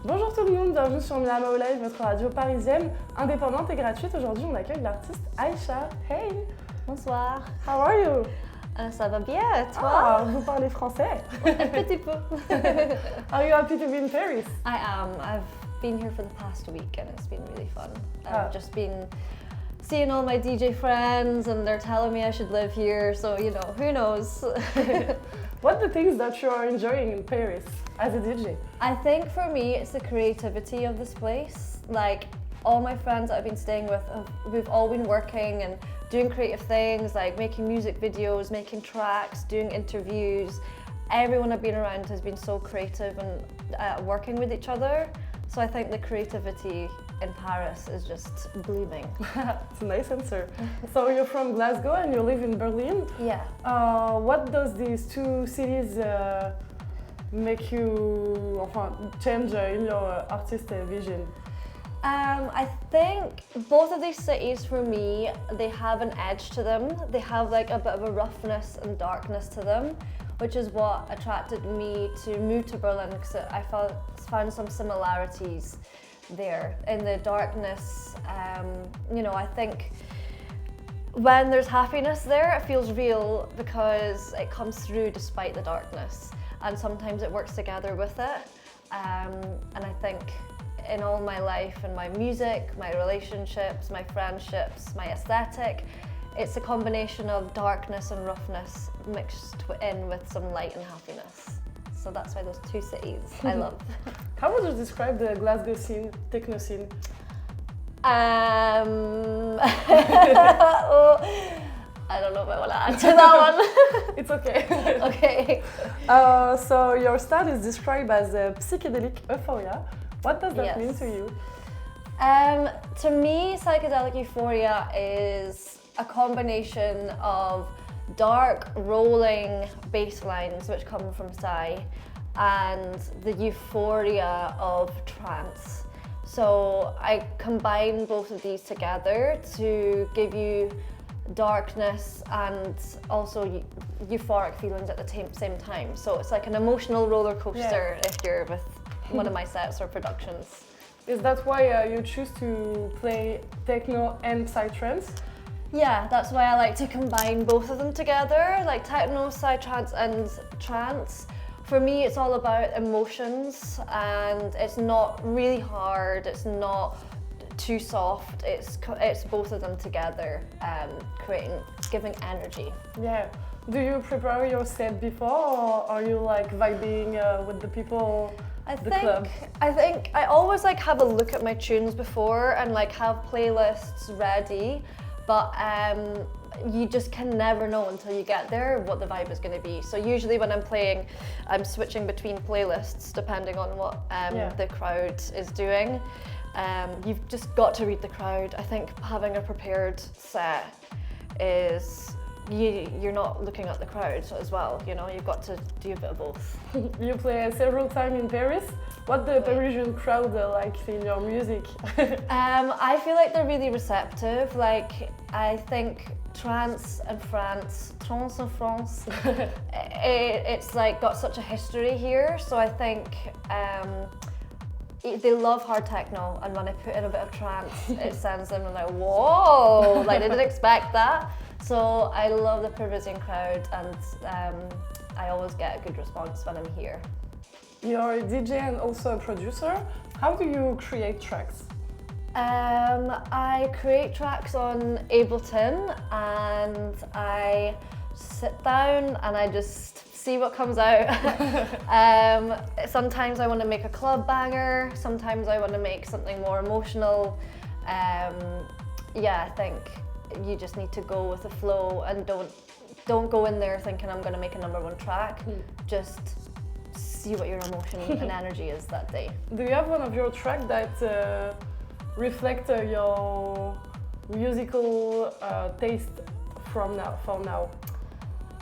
Bonjour tout le monde, bienvenue sur MAO Live, votre radio parisienne, indépendante et gratuite. Aujourd'hui, on accueille l'artiste Aisha. Hey! Bonsoir. How are you? Ça va bien, toi? Ah, vous parlez français? Un petit peu. Are you happy to be in Paris? I am. I've been here for the past week and it's been really fun. I've just been seeing all my DJ friends and they're telling me I should live here, so you know, who knows? What are the things that you are enjoying in Paris as a DJ? I think for me it's the creativity of this place. Like all my friends that I've been staying with, we've all been working and doing creative things like making music videos, making tracks, doing interviews. Everyone I've been around has been so creative and working with each other. So I think the creativity in Paris is just blooming. It's a nice answer. So you're from Glasgow and you live in Berlin. Yeah. What does these two cities make you change in your artist vision? I think both of these cities for me, they have an edge to them. They have like a bit of a roughness and darkness to them, which is what attracted me to move to Berlin because I found some similarities there in the darkness. You know, I think when there's happiness there, it feels real because it comes through despite the darkness, and sometimes it works together with it. And I think in all my life, in my music, my relationships, my friendships, my aesthetic, it's a combination of darkness and roughness mixed in with some light and happiness. So that's why those two cities I love. How would you describe the Glasgow scene, techno scene? I don't know if I want to answer that one. It's okay. Okay. So your style is described as a psychedelic euphoria. What does that mean to you? To me, psychedelic euphoria is a combination of dark rolling bass lines which come from Psy and the euphoria of trance. So I combine both of these together to give you darkness and also euphoric feelings at the same time. So it's like an emotional roller coaster if you're with one of my sets or productions. Is that why you choose to play techno and psytrance? Yeah, that's why I like to combine both of them together, like techno, psytrance and trance. For me, it's all about emotions and it's not really hard, it's not too soft, it's both of them together, giving energy. Yeah. Do you prepare your set before or are you like vibing with the people? I think I always like have a look at my tunes before and like have playlists ready, but you just can never know until you get there what the vibe is going to be. So usually when I'm playing, I'm switching between playlists depending on what the crowd is doing. You've just got to read the crowd. I think having a prepared set is you're not looking at the crowd as well, you know, you've got to do a bit of both. You play several times in Paris. What the Parisian crowd like in your music? I feel like they're really receptive. Like, I think trance in France, it's like got such a history here. So I think they love hard techno, and when I put in a bit of trance, it sends them like, whoa, like they didn't expect that. So I love the Parisian crowd and I always get a good response when I'm here. You're a DJ and also a producer. How do you create tracks? I create tracks on Ableton and I sit down and I just see what comes out. Sometimes I want to make a club banger, sometimes I want to make something more emotional. I think you just need to go with the flow and don't go in there thinking I'm going to make a #1 track. Just see what your emotion and energy is that day. Do you have one of your tracks that reflect your musical taste for now?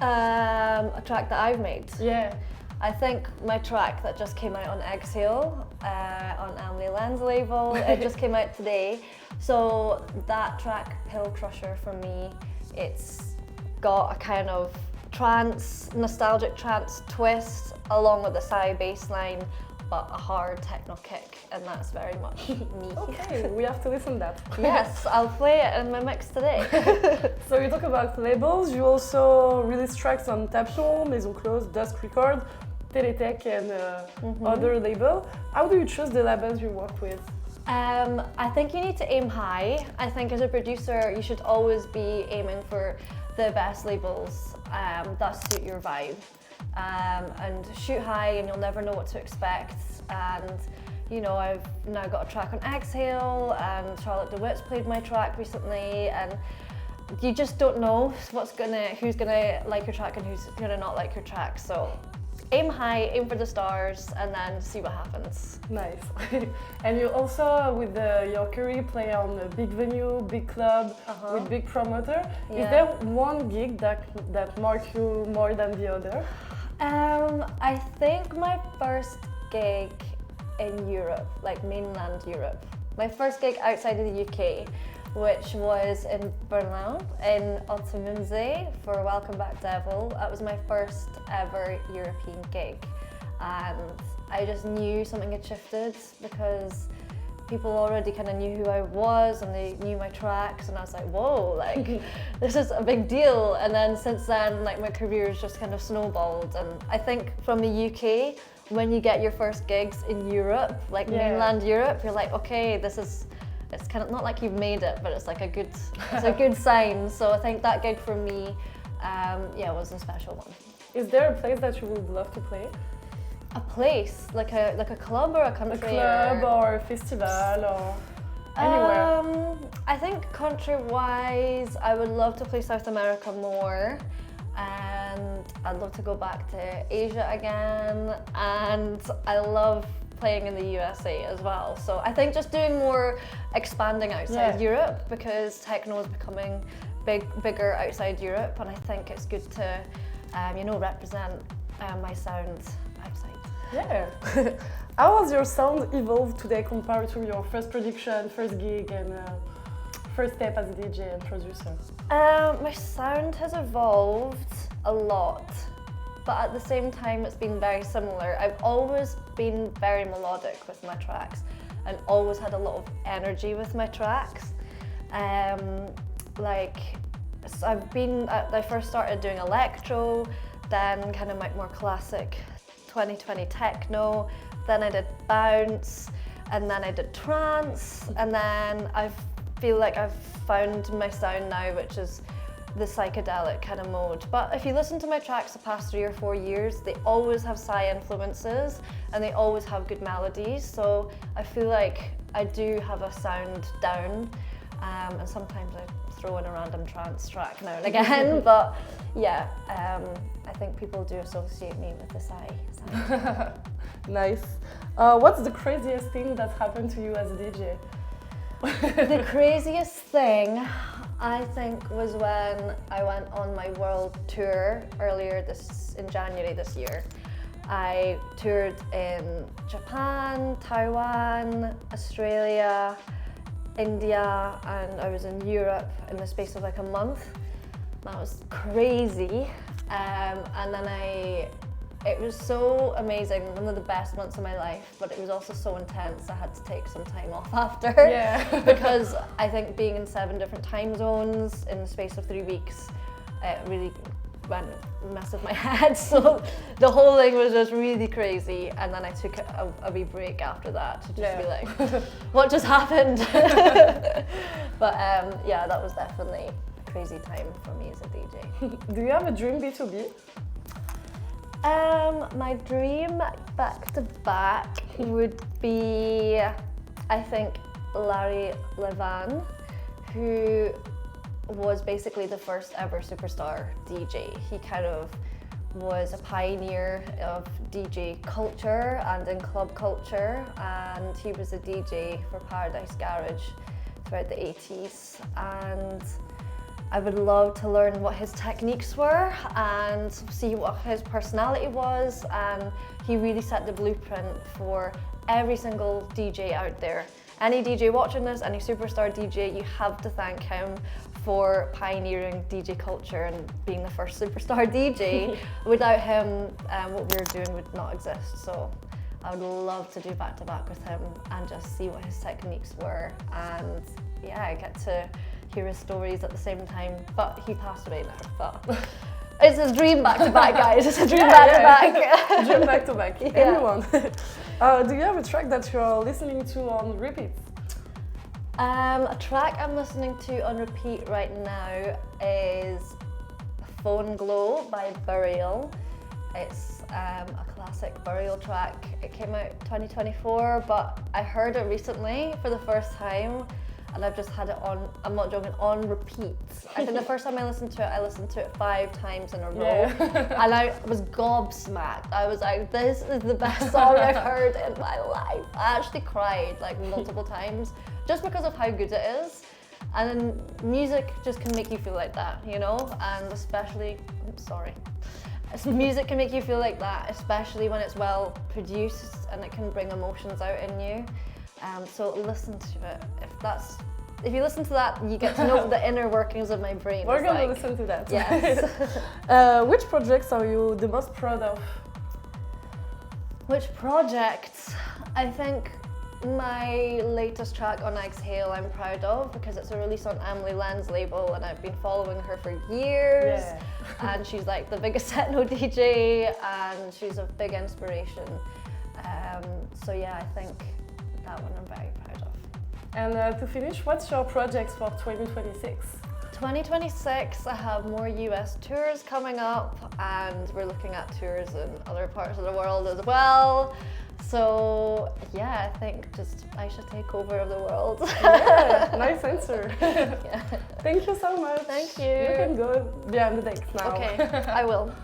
A track that I've made? Yeah. I think my track that just came out on Exhale, on Emily Len's label, it just came out today. So that track, Pill Crusher, for me, it's got a kind of nostalgic trance twist along with the Psy bass line, but a hard techno kick, and that's very much me. Okay, we have to listen to that. Yes, I'll play it in my mix today. So you talk about labels, you also release tracks on Tapson, Maison Close, Dusk Record, Teletech and other label. How do you choose the labels you work with? I think you need to aim high. I think as a producer, you should always be aiming for the best labels that suit your vibe. And shoot high and you'll never know what to expect. And you know, I've now got a track on Exhale and Charlotte DeWitt's played my track recently, and you just don't know who's gonna like your track and who's gonna not like your track. So aim high, aim for the stars, and then see what happens. Nice. And you also, with your career, play on a big venue, big club, with big promoter. Yeah. Is there one gig that marks you more than the other? I think my first gig in Europe, like mainland Europe, my first gig outside of the UK, which was in Berlin, in Altemünse for Welcome Back Devil. That was my first ever European gig. And I just knew something had shifted because people already kind of knew who I was and they knew my tracks, and I was like, whoa, like this is a big deal. And then since then, like my career has just kind of snowballed. And I think from the UK, when you get your first gigs in Europe, like mainland Europe, you're like, okay, it's kind of not like you've made it, but it's like it's a good sign. So I think that gig for me, was a special one. Is there a place that you would love to play? A place, like a club or a country? A club or a festival or anywhere? I think country-wise, I would love to play South America more, and I'd love to go back to Asia again, and I love playing in the USA as well. So I think just doing more expanding outside Europe, because techno is becoming bigger outside Europe, and I think it's good to represent my sound outside. Yeah. How has your sound evolved today compared to your first production, first gig, and first step as a DJ and producer? My sound has evolved a lot, but at the same time it's been very similar. I've always been very melodic with my tracks and always had a lot of energy with my tracks. I first started doing electro, then kind of like more classic 2020 techno, then I did bounce, and then I did trance, and then I feel like I've found my sound now, which is the psychedelic kind of mode. But if you listen to my tracks the past 3 or 4 years, they always have psy influences and they always have good melodies, so I feel like I do have a sound down, and sometimes I throw in a random trance track now and again, but yeah, I think people do associate me with the psy sound. Nice. What's the craziest thing that happened to you as a DJ? The craziest thing, I think, was when I went on my world tour in January this year. I toured in Japan, Taiwan, Australia, India, and I was in Europe in the space of like a month. That was crazy. And then it was so amazing, one of the best months of my life, but it was also so intense I had to take some time off after. Yeah. Because I think being in 7 different time zones in the space of 3 weeks, it really messed with my head. So the whole thing was just really crazy, and then I took a wee break after that to just be like, what just happened? But that was definitely a crazy time for me as a DJ. Do you have a dream B2B? My dream back to back would be, I think, Larry Levan, who was basically the first ever superstar DJ. He kind of was a pioneer of DJ culture and in club culture, and he was a DJ for Paradise Garage throughout the 80s, and I would love to learn what his techniques were and see what his personality was, and he really set the blueprint for every single DJ out there. Any DJ watching this, any superstar DJ, you have to thank him for pioneering DJ culture and being the first superstar DJ. Without him, what we were doing would not exist. So I would love to do back-to-back with him and just see what his techniques were. And yeah, I get to hear his stories at the same time. But he passed away now. But it's a dream back-to-back, guys. It's a dream back-to-back. Dream back-to-back. Yeah. Everyone. Do you have a track that you're listening to on repeat? A track I'm listening to on repeat right now is Phone Glow by Burial. It's a classic Burial track. It came out 2024, but I heard it recently for the first time and I've just had it on, I'm not joking, on repeat. I think the first time I listened to it 5 times in a row. Yeah. And I was gobsmacked. I was like, this is the best song I've heard in my life. I actually cried like multiple times just because of how good it is. And then music just can make you feel like that, you know? And especially, music can make you feel like that, especially when it's well produced and it can bring emotions out in you. So listen to it. If you listen to that, you get to know the inner workings of my brain. We're gonna listen to that. Yes. Which projects are you the most proud of? Which projects? I think my latest track on Exhale I'm proud of because it's a release on Emily Land's label and I've been following her for years. Yeah. And she's like the biggest techno DJ and she's a big inspiration. So yeah, I think that one I'm very proud of. And to finish, what's your projects for 2026? 2026, I have more US tours coming up and we're looking at tours in other parts of the world as well. So yeah, I think just Aisha takeover of the world. Yeah, nice answer. Yeah. Thank you so much. Thank you. You can go behind the decks now. Okay, I will.